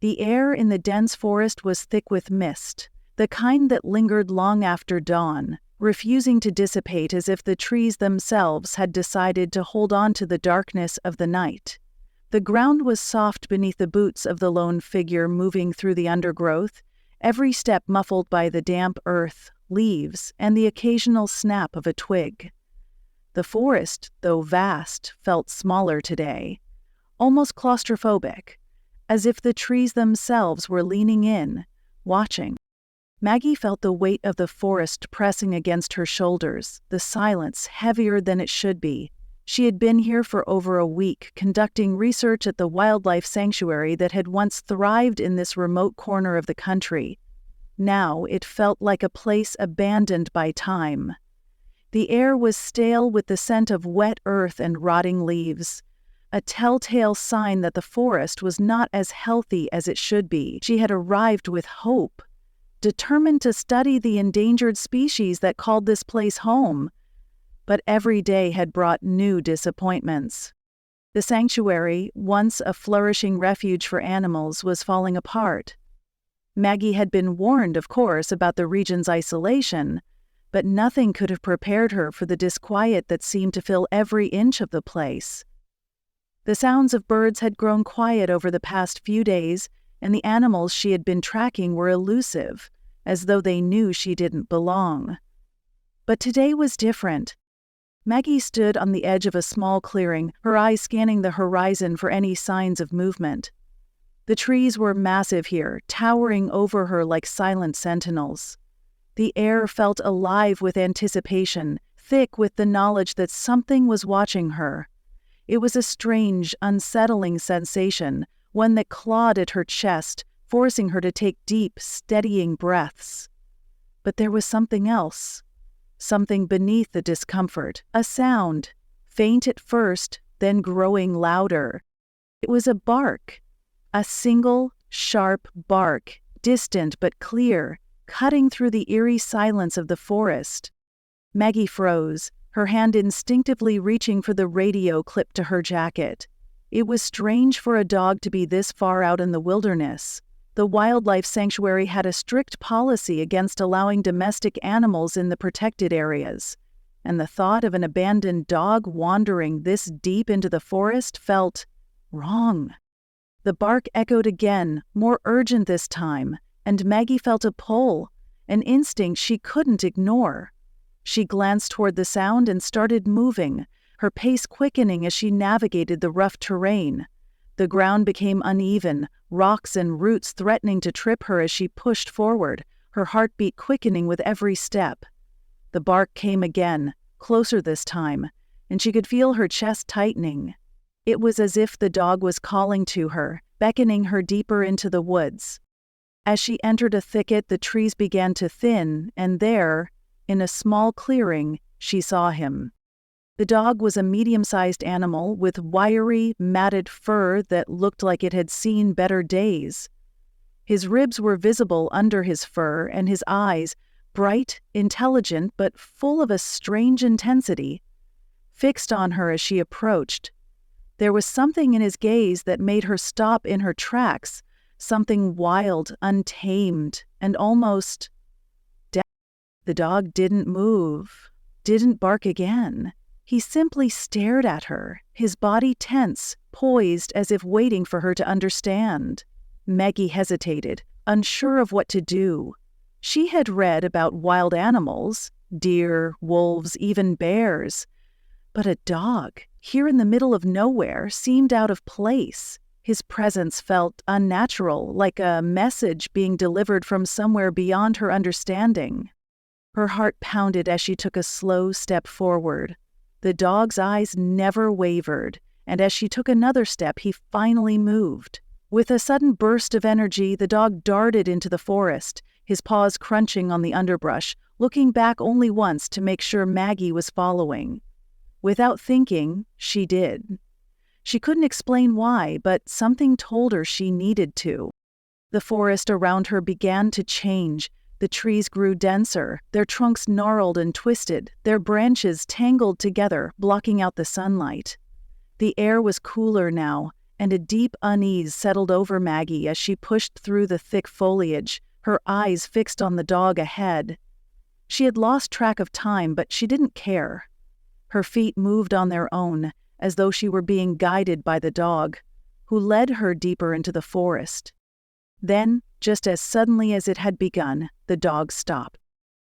The air in the dense forest was thick with mist, the kind that lingered long after dawn, refusing to dissipate as if the trees themselves had decided to hold on to the darkness of the night. The ground was soft beneath the boots of the lone figure moving through the undergrowth, every step muffled by the damp earth, leaves, and the occasional snap of a twig. The forest, though vast, felt smaller today, almost claustrophobic, as if the trees themselves were leaning in, watching. Maggie felt the weight of the forest pressing against her shoulders, the silence heavier than it should be. She had been here for over a week, conducting research at the wildlife sanctuary that had once thrived in this remote corner of the country. Now it felt like a place abandoned by time. The air was stale with the scent of wet earth and rotting leaves, a telltale sign that the forest was not as healthy as it should be. She had arrived with hope, determined to study the endangered species that called this place home. But every day had brought new disappointments. The sanctuary, once a flourishing refuge for animals, was falling apart. Maggie had been warned, of course, about the region's isolation, but nothing could have prepared her for the disquiet that seemed to fill every inch of the place. The sounds of birds had grown quiet over the past few days, and the animals she had been tracking were elusive, as though they knew she didn't belong. But today was different. Maggie stood on the edge of a small clearing, her eyes scanning the horizon for any signs of movement. The trees were massive here, towering over her like silent sentinels. The air felt alive with anticipation, thick with the knowledge that something was watching her. It was a strange, unsettling sensation, one that clawed at her chest, forcing her to take deep, steadying breaths. But there was something else. Something beneath the discomfort, a sound, faint at first, then growing louder. It was a bark, a single, sharp bark, distant but clear, cutting through the eerie silence of the forest. Maggie froze, her hand instinctively reaching for the radio clipped to her jacket. It was strange for a dog to be this far out in the wilderness. The wildlife sanctuary had a strict policy against allowing domestic animals in the protected areas, and the thought of an abandoned dog wandering this deep into the forest felt wrong. The bark echoed again, more urgent this time, and Maggie felt a pull, an instinct she couldn't ignore. She glanced toward the sound and started moving, her pace quickening as she navigated the rough terrain. The ground became uneven, rocks and roots threatening to trip her as she pushed forward, her heartbeat quickening with every step. The bark came again, closer this time, and she could feel her chest tightening. It was as if the dog was calling to her, beckoning her deeper into the woods. As she entered a thicket, the trees began to thin, and there, in a small clearing, she saw him. The dog was a medium-sized animal with wiry, matted fur that looked like it had seen better days. His ribs were visible under his fur, and his eyes, bright, intelligent, but full of a strange intensity, fixed on her as she approached. There was something in his gaze that made her stop in her tracks, something wild, untamed, and almost dead. The dog didn't move, didn't bark again. He simply stared at her, his body tense, poised as if waiting for her to understand. Maggie hesitated, unsure of what to do. She had read about wild animals, deer, wolves, even bears. But a dog, here in the middle of nowhere, seemed out of place. His presence felt unnatural, like a message being delivered from somewhere beyond her understanding. Her heart pounded as she took a slow step forward. The dog's eyes never wavered, and as she took another step, he finally moved. With a sudden burst of energy, the dog darted into the forest, his paws crunching on the underbrush, looking back only once to make sure Maggie was following. Without thinking, she did. She couldn't explain why, but something told her she needed to. The forest around her began to change. The trees grew denser, their trunks gnarled and twisted, their branches tangled together, blocking out the sunlight. The air was cooler now, and a deep unease settled over Maggie as she pushed through the thick foliage, her eyes fixed on the dog ahead. She had lost track of time, but she didn't care. Her feet moved on their own, as though she were being guided by the dog, who led her deeper into the forest. Then, just as suddenly as it had begun, the dog stopped.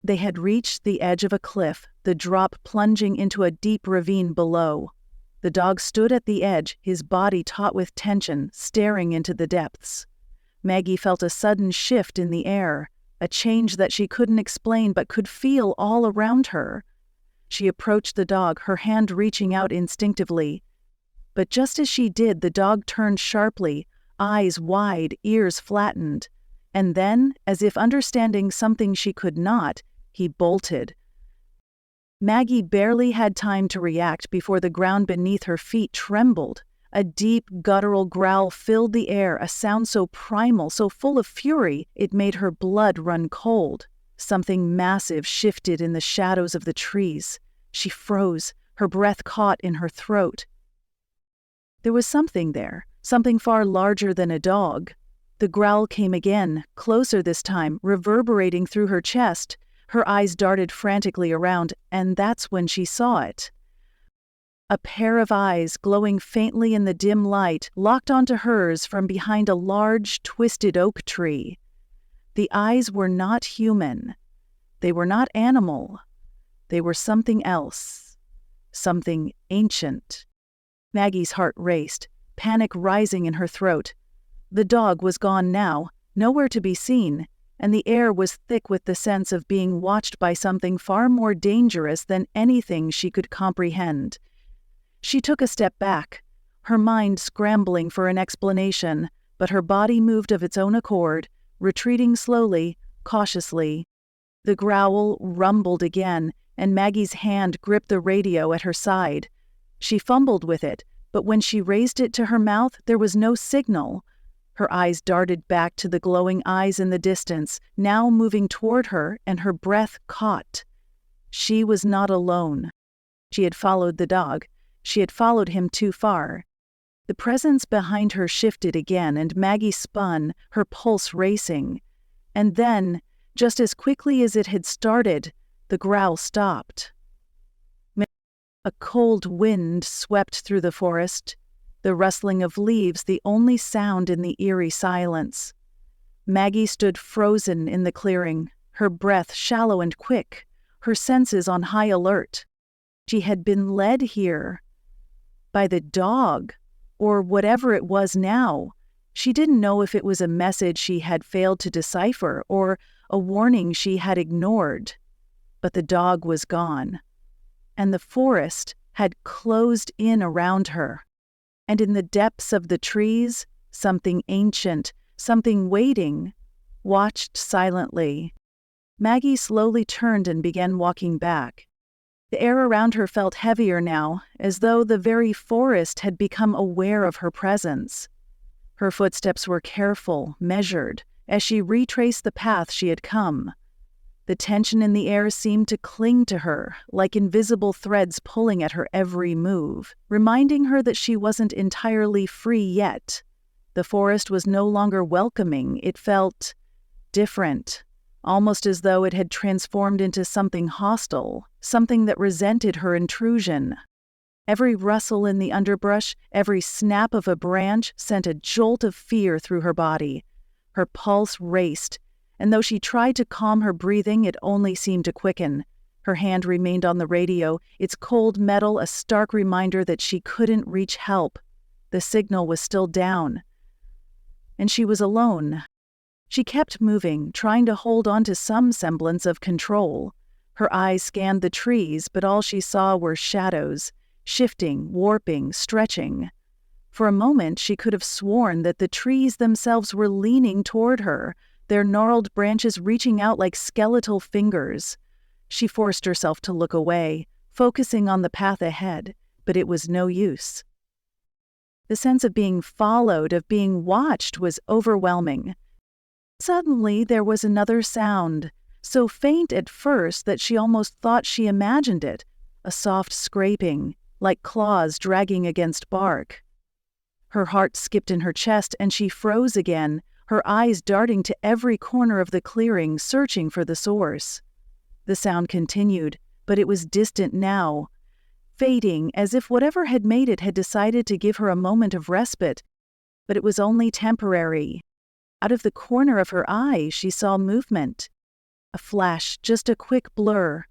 They had reached the edge of a cliff, the drop plunging into a deep ravine below. The dog stood at the edge, his body taut with tension, staring into the depths. Maggie felt a sudden shift in the air, a change that she couldn't explain but could feel all around her. She approached the dog, her hand reaching out instinctively. But just as she did, the dog turned sharply, eyes wide, ears flattened. And then, as if understanding something she could not, he bolted. Maggie barely had time to react before the ground beneath her feet trembled. A deep, guttural growl filled the air, a sound so primal, so full of fury, it made her blood run cold. Something massive shifted in the shadows of the trees. She froze, her breath caught in her throat. There was something there, something far larger than a dog. The growl came again, closer this time, reverberating through her chest. Her eyes darted frantically around, and that's when she saw it. A pair of eyes, glowing faintly in the dim light, locked onto hers from behind a large, twisted oak tree. The eyes were not human. They were not animal. They were something else. Something ancient. Maggie's heart raced, panic rising in her throat. The dog was gone now, nowhere to be seen, and the air was thick with the sense of being watched by something far more dangerous than anything she could comprehend. She took a step back, her mind scrambling for an explanation, but her body moved of its own accord, retreating slowly, cautiously. The growl rumbled again, and Maggie's hand gripped the radio at her side. She fumbled with it, but when she raised it to her mouth, there was no signal. Her eyes darted back to the glowing eyes in the distance, now moving toward her, and her breath caught. She was not alone. She had followed the dog. She had followed him too far. The presence behind her shifted again, and Maggie spun, her pulse racing. And then, just as quickly as it had started, the growl stopped. A cold wind swept through the forest, the rustling of leaves the only sound in the eerie silence. Maggie stood frozen in the clearing, her breath shallow and quick, her senses on high alert. She had been led here by the dog, or whatever it was now. She didn't know if it was a message she had failed to decipher or a warning she had ignored. But the dog was gone, and the forest had closed in around her. And in the depths of the trees, something ancient, something waiting, watched silently. Maggie slowly turned and began walking back. The air around her felt heavier now, as though the very forest had become aware of her presence. Her footsteps were careful, measured, as she retraced the path she had come. The tension in the air seemed to cling to her, like invisible threads pulling at her every move, reminding her that she wasn't entirely free yet. The forest was no longer welcoming. It felt different, almost as though it had transformed into something hostile, something that resented her intrusion. Every rustle in the underbrush, every snap of a branch sent a jolt of fear through her body. Her pulse raced, and though she tried to calm her breathing, it only seemed to quicken. Her hand remained on the radio, its cold metal a stark reminder that she couldn't reach help. The signal was still down. And she was alone. She kept moving, trying to hold on to some semblance of control. Her eyes scanned the trees, but all she saw were shadows, shifting, warping, stretching. For a moment, she could have sworn that the trees themselves were leaning toward her, their gnarled branches reaching out like skeletal fingers. She forced herself to look away, focusing on the path ahead, but it was no use. The sense of being followed, of being watched, was overwhelming. Suddenly, there was another sound, so faint at first that she almost thought she imagined it, a soft scraping, like claws dragging against bark. Her heart skipped in her chest and she froze again, her eyes darting to every corner of the clearing, searching for the source. The sound continued, but it was distant now, fading as if whatever had made it had decided to give her a moment of respite, but it was only temporary. Out of the corner of her eye, she saw movement. A flash, just a quick blur.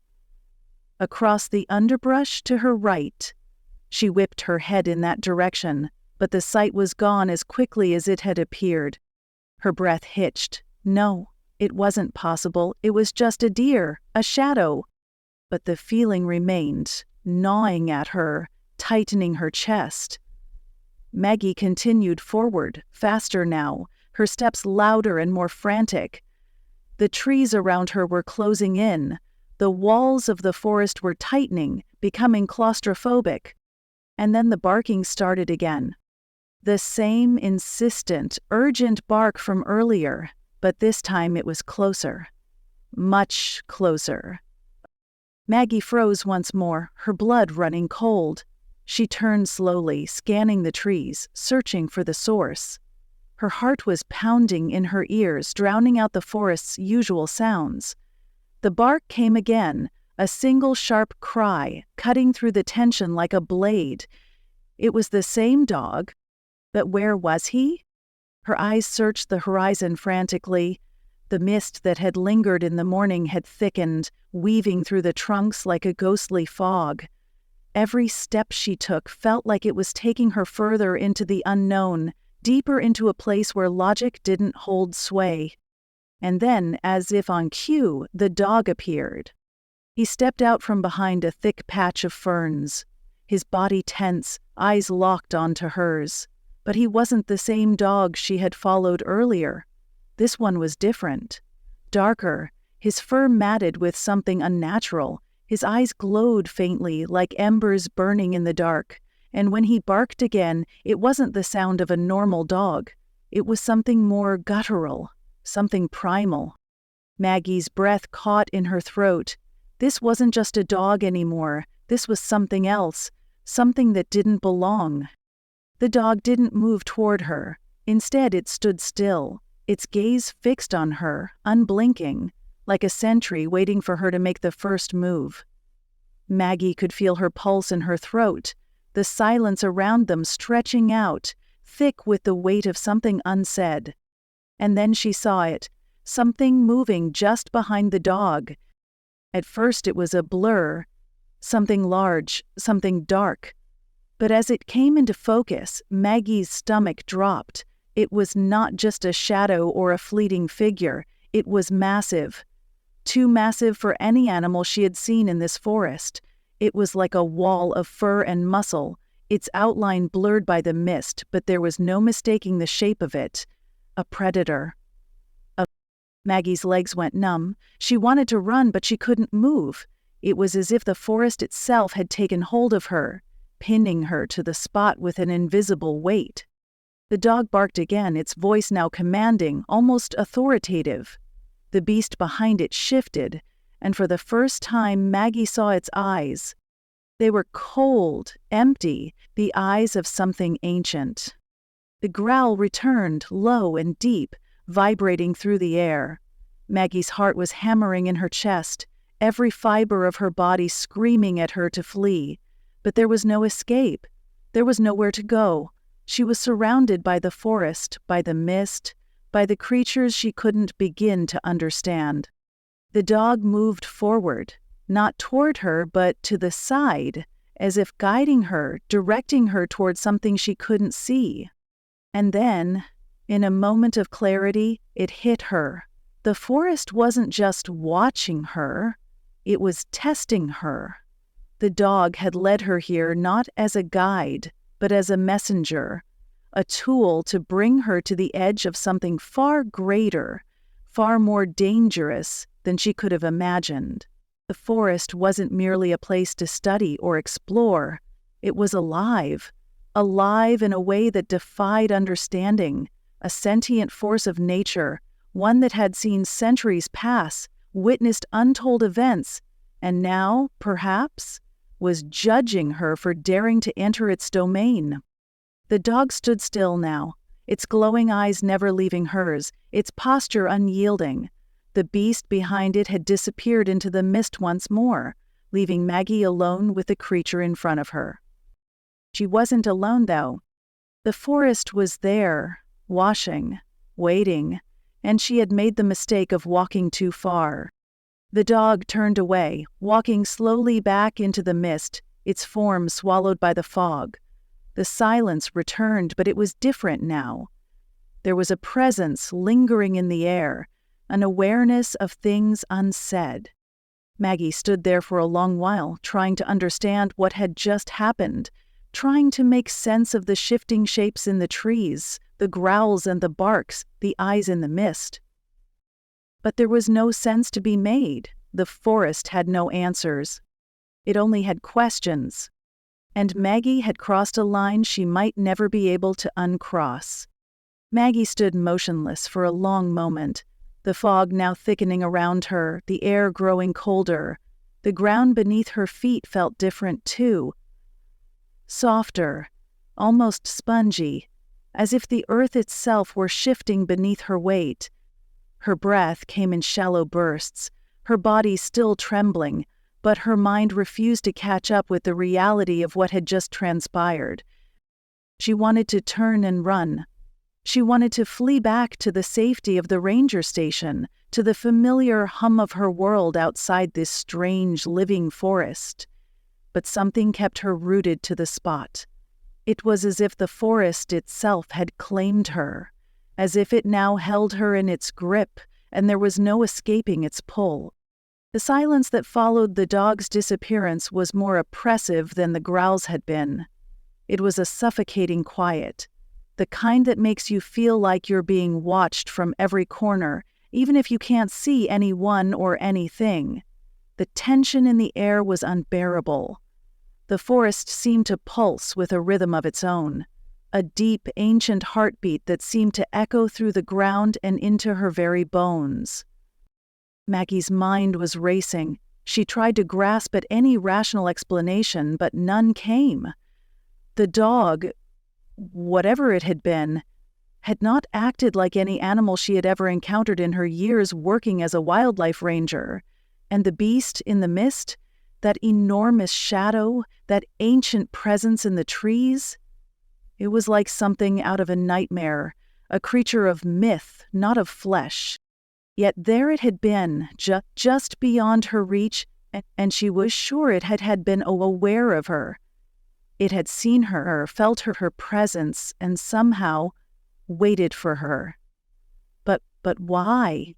Across the underbrush to her right. She whipped her head in that direction, but the sight was gone as quickly as it had appeared. Her breath hitched. No, it wasn't possible. It was just a deer, a shadow. But the feeling remained, gnawing at her, tightening her chest. Maggie continued forward, faster now, her steps louder and more frantic. The trees around her were closing in. The walls of the forest were tightening, becoming claustrophobic. And then the barking started again. The same insistent, urgent bark from earlier, but this time it was closer. Much closer. Maggie froze once more, her blood running cold. She turned slowly, scanning the trees, searching for the source. Her heart was pounding in her ears, drowning out the forest's usual sounds. The bark came again, a single sharp cry, cutting through the tension like a blade. It was the same dog, but where was he? Her eyes searched the horizon frantically. The mist that had lingered in the morning had thickened, weaving through the trunks like a ghostly fog. Every step she took felt like it was taking her further into the unknown, deeper into a place where logic didn't hold sway. And then, as if on cue, the dog appeared. He stepped out from behind a thick patch of ferns, his body tense, eyes locked onto hers. But he wasn't the same dog she had followed earlier. This one was different. Darker, his fur matted with something unnatural. His eyes glowed faintly like embers burning in the dark. And when he barked again, it wasn't the sound of a normal dog. It was something more guttural, something primal. Maggie's breath caught in her throat. This wasn't just a dog anymore. This was something else, something that didn't belong. The dog didn't move toward her. Instead, it stood still, its gaze fixed on her, unblinking, like a sentry waiting for her to make the first move. Maggie could feel her pulse in her throat, the silence around them stretching out, thick with the weight of something unsaid. And then she saw it, something moving just behind the dog. At first it was a blur, something large, something dark. But as it came into focus, Maggie's stomach dropped. It was not just a shadow or a fleeting figure. It was massive. Too massive for any animal she had seen in this forest. It was like a wall of fur and muscle, its outline blurred by the mist, but there was no mistaking the shape of it. A predator. Maggie's legs went numb. She wanted to run, but she couldn't move. It was as if the forest itself had taken hold of her, pinning her to the spot with an invisible weight. The dog barked again, its voice now commanding, almost authoritative. The beast behind it shifted, and for the first time Maggie saw its eyes. They were cold, empty, the eyes of something ancient. The growl returned, low and deep, vibrating through the air. Maggie's heart was hammering in her chest, every fiber of her body screaming at her to flee. But there was no escape. There was nowhere to go. She was surrounded by the forest, by the mist, by the creatures she couldn't begin to understand. The dog moved forward, not toward her, but to the side, as if guiding her, directing her toward something she couldn't see. And then, in a moment of clarity, it hit her. The forest wasn't just watching her, it was testing her. The dog had led her here not as a guide, but as a messenger, a tool to bring her to the edge of something far greater, far more dangerous than she could have imagined. The forest wasn't merely a place to study or explore. It was alive in a way that defied understanding, a sentient force of nature, one that had seen centuries pass, witnessed untold events, and now, perhaps, was judging her for daring to enter its domain. The dog stood still now, its glowing eyes never leaving hers, its posture unyielding. The beast behind it had disappeared into the mist once more, leaving Maggie alone with the creature in front of her. She wasn't alone, though. The forest was there, watching, waiting, and she had made the mistake of walking too far. The dog turned away, walking slowly back into the mist, its form swallowed by the fog. The silence returned, but it was different now. There was a presence lingering in the air, an awareness of things unsaid. Maggie stood there for a long while, trying to understand what had just happened, trying to make sense of the shifting shapes in the trees, the growls and the barks, the eyes in the mist. But there was no sense to be made. The forest had no answers. It only had questions. And Maggie had crossed a line she might never be able to uncross. Maggie stood motionless for a long moment, the fog now thickening around her, the air growing colder. The ground beneath her feet felt different too. Softer, almost spongy, as if the earth itself were shifting beneath her weight. Her breath came in shallow bursts, her body still trembling, but her mind refused to catch up with the reality of what had just transpired. She wanted to turn and run. She wanted to flee back to the safety of the ranger station, to the familiar hum of her world outside this strange, living forest. But something kept her rooted to the spot. It was as if the forest itself had claimed her, as if it now held her in its grip, and there was no escaping its pull. The silence that followed the dog's disappearance was more oppressive than the growls had been. It was a suffocating quiet, the kind that makes you feel like you're being watched from every corner, even if you can't see anyone or anything. The tension in the air was unbearable. The forest seemed to pulse with a rhythm of its own, a deep, ancient heartbeat that seemed to echo through the ground and into her very bones. Maggie's mind was racing. She tried to grasp at any rational explanation, but none came. The dog, whatever it had been, had not acted like any animal she had ever encountered in her years working as a wildlife ranger. And the beast in the mist, that enormous shadow, that ancient presence in the trees, it was like something out of a nightmare, a creature of myth, not of flesh. Yet there it had been, just beyond her reach, and she was sure it had been aware of her. It had seen her, felt her presence, and somehow waited for her. But why?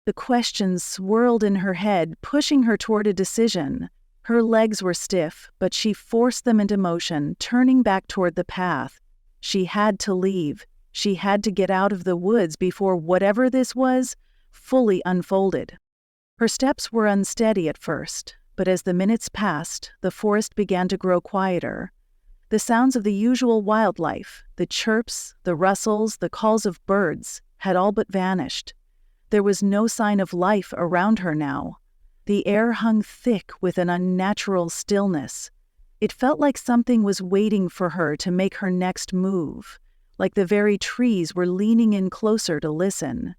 The questions swirled in her head, pushing her toward a decision. Her legs were stiff, but she forced them into motion, turning back toward the path. She had to leave. She had to get out of the woods before whatever this was fully unfolded. Her steps were unsteady at first, but as the minutes passed, the forest began to grow quieter. The sounds of the usual wildlife, the chirps, the rustles, the calls of birds, had all but vanished. There was no sign of life around her now. The air hung thick with an unnatural stillness. It felt like something was waiting for her to make her next move, like the very trees were leaning in closer to listen.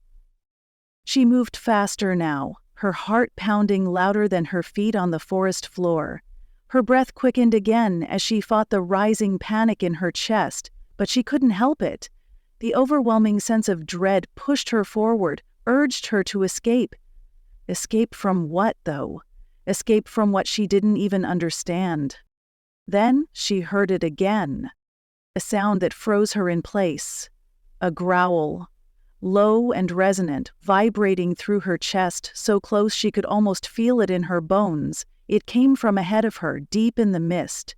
She moved faster now, her heart pounding louder than her feet on the forest floor. Her breath quickened again as she fought the rising panic in her chest, but she couldn't help it. The overwhelming sense of dread pushed her forward, urged her to escape. Escape from what, though? Escape from what she didn't even understand. Then she heard it again. A sound that froze her in place. A growl. Low and resonant, vibrating through her chest, so close she could almost feel it in her bones. It came from ahead of her, deep in the mist.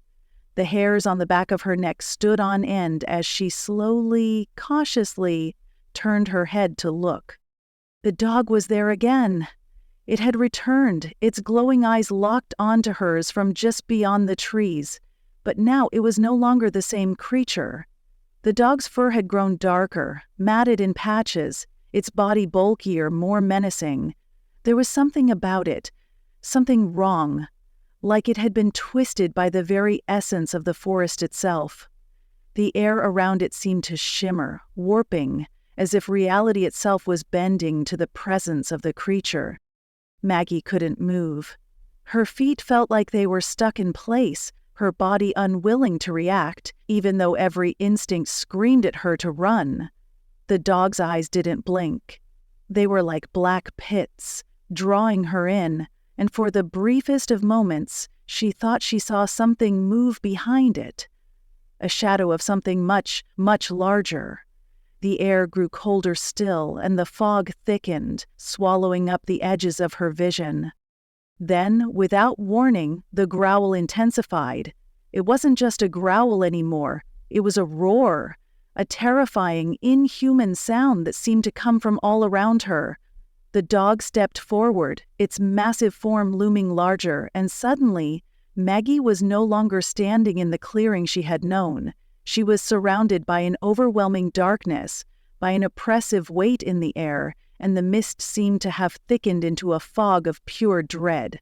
The hairs on the back of her neck stood on end as she slowly, cautiously, turned her head to look. The dog was there again. It had returned, its glowing eyes locked onto hers from just beyond the trees. But now it was no longer the same creature. The dog's fur had grown darker, matted in patches, its body bulkier, more menacing. There was something about it, something wrong, like it had been twisted by the very essence of the forest itself. The air around it seemed to shimmer, warping, as if reality itself was bending to the presence of the creature. Maggie couldn't move. Her feet felt like they were stuck in place, her body unwilling to react, even though every instinct screamed at her to run. The dog's eyes didn't blink. They were like black pits, drawing her in, and for the briefest of moments, she thought she saw something move behind it. A shadow of something much, much larger. The air grew colder still, and the fog thickened, swallowing up the edges of her vision. Then, without warning, the growl intensified. It wasn't just a growl anymore. It was a roar, a terrifying, inhuman sound that seemed to come from all around her. The dog stepped forward, its massive form looming larger, and suddenly, Maggie was no longer standing in the clearing she had known. She was surrounded by an overwhelming darkness, by an oppressive weight in the air, and the mist seemed to have thickened into a fog of pure dread.